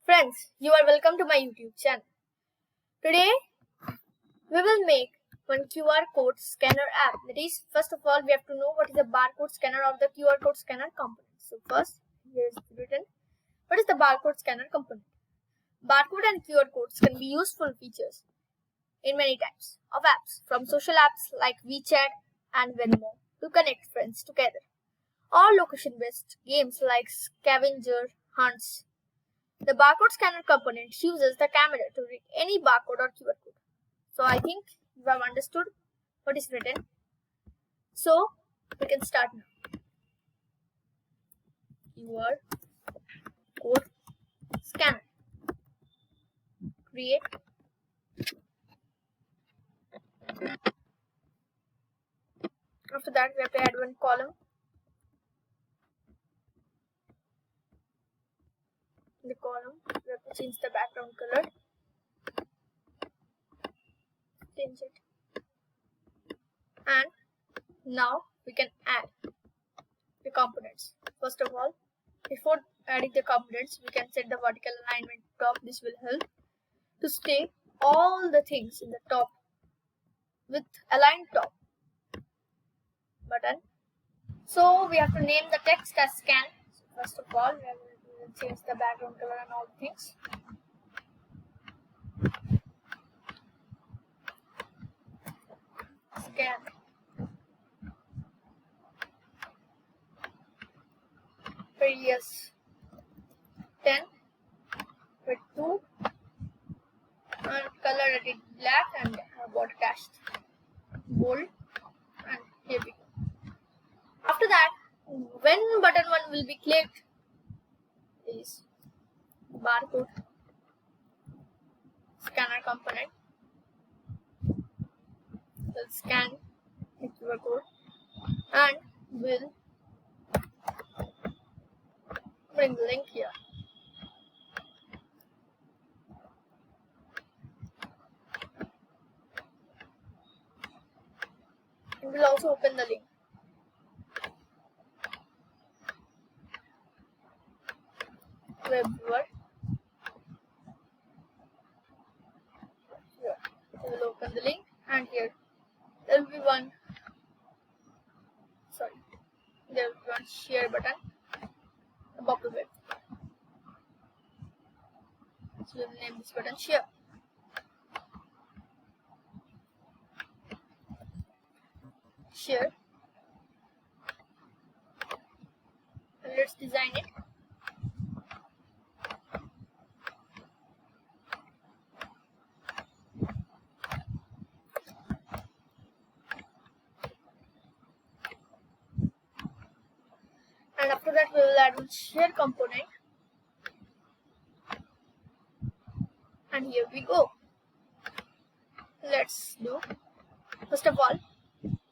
Friends, you are welcome to my YouTube channel. Today, we will make one QR code scanner app. That is, first of all, we have to know what is the barcode scanner or the QR code scanner component. So first, here is written, what is the barcode scanner component? Barcode and QR codes can be useful features in many types of apps, from social apps like WeChat and Venmo to connect friends together, or location-based games like scavenger hunts. The barcode scanner component uses the camera to read any barcode or QR code. So I think you have understood what is written. So we can start now. QR code scanner. Create. After that, we have to add one column. In the column, we have to change the background color. Change it. And now we can add the components. First of all, before adding the components, we can set the vertical alignment top. This will help to stay all the things in the top with aligned top button. So we have to name the text as scan. So first of all, we will change the background color and all things. Scan. Radius 10 with 2 and color it black and border dashed bold, and here we go. After that, when button 1 will be clicked, is barcode scanner component will scan the QR code and will bring the link here. It will also open the link. Web viewer. Here. It will open the link, and here there will be one share button above the web. So we will name this button share. Share. And let's design it. And after that, we will add one share component. And here we go. Let's do. First of all,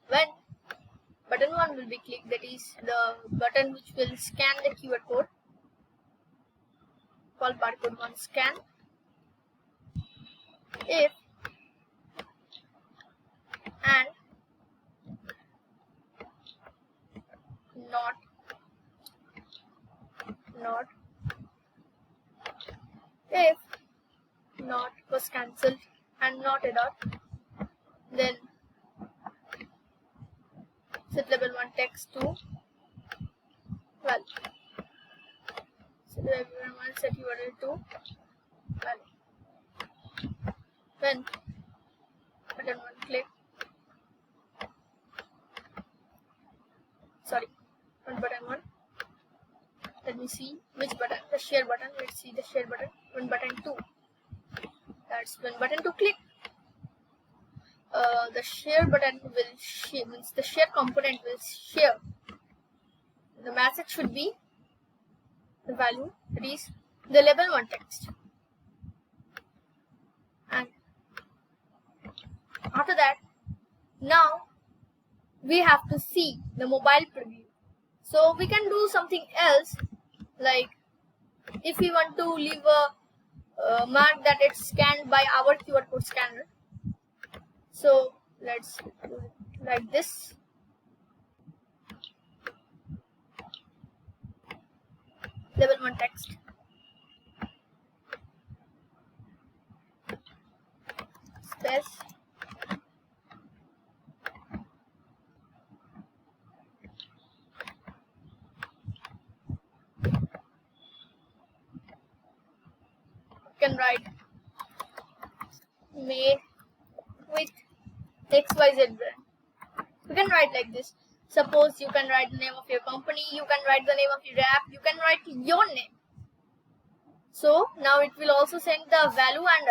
when button 1 will be clicked, that is the button which will scan the QR code, called barcode 1 scan. If and not if not was cancelled and not a dot, then set level 1 text to value. Set level 1 set URL to value. When button 1 click, when button 1, let me see which button, the share button. Let's see the share button. When button 2, that's when button 2 click, the share button will share, means the share component will share. The message should be the value, that is the level 1 text. And after that, now we have to see the mobile preview. So we can do something else, like if we want to leave a mark that it's scanned by our QR code scanner. So let's do it like this. Level 1 text. yes. You can write made with XYZ brand. You can write like this. Suppose you can write the name of your company, you can write the name of your app, you can write your name. So now it will also send the value and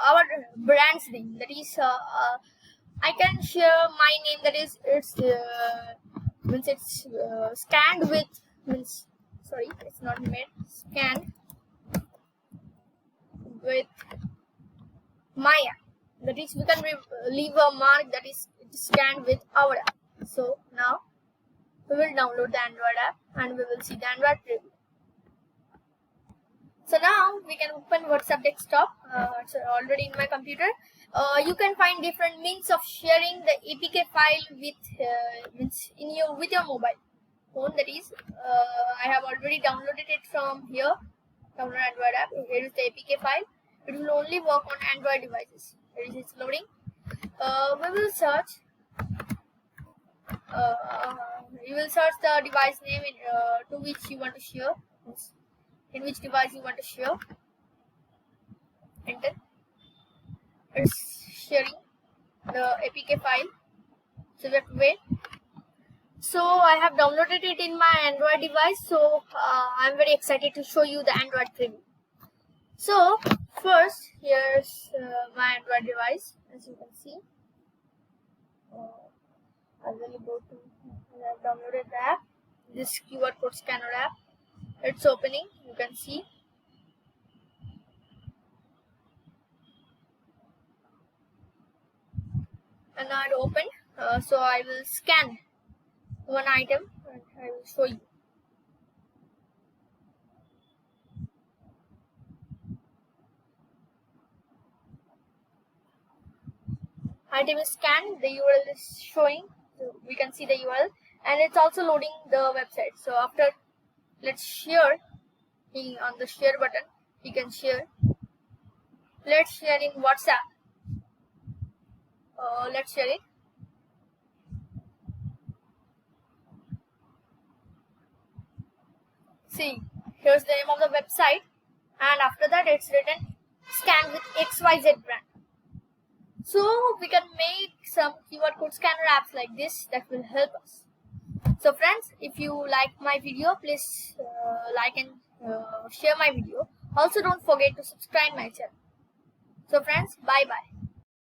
our brand's name. That is, I can share my name. That is, it's means it's scanned with means sorry, it's not made scanned with my app. That is, we can leave a mark that is scanned with our app. So now we will download the Android app and we will see the Android preview. So now we can open WhatsApp desktop. It's already in my computer. You can find different means of sharing the APK file with your mobile phone. That is, I have already downloaded it from here. Download Android app. Here is the APK file. It will only work on Android devices. Here is its loading. We will search. You will search the device name to which you want to share. In which device you want to share. Enter. It's sharing the APK file. So we have to wait. So I have downloaded it in my Android device. So I'm very excited to show you the Android preview. So first, here's my Android device. As you can see, I will go to. I have downloaded the app. This QR code scanner app. It's opening. You can see. And now it opened. So I will scan one item and I will show you. Item is scanned. The URL is showing. So we can see the URL, and it's also loading the website. So after, let's share. On the share button, you can share. Let's share in WhatsApp. Let's share it. See, here's the name of the website, and after that it's written scan with XYZ brand. So we can make some QR code scanner apps like this that will help us. So friends, if you like my video, please like and share my video. Also don't forget to subscribe my channel. So friends, bye bye.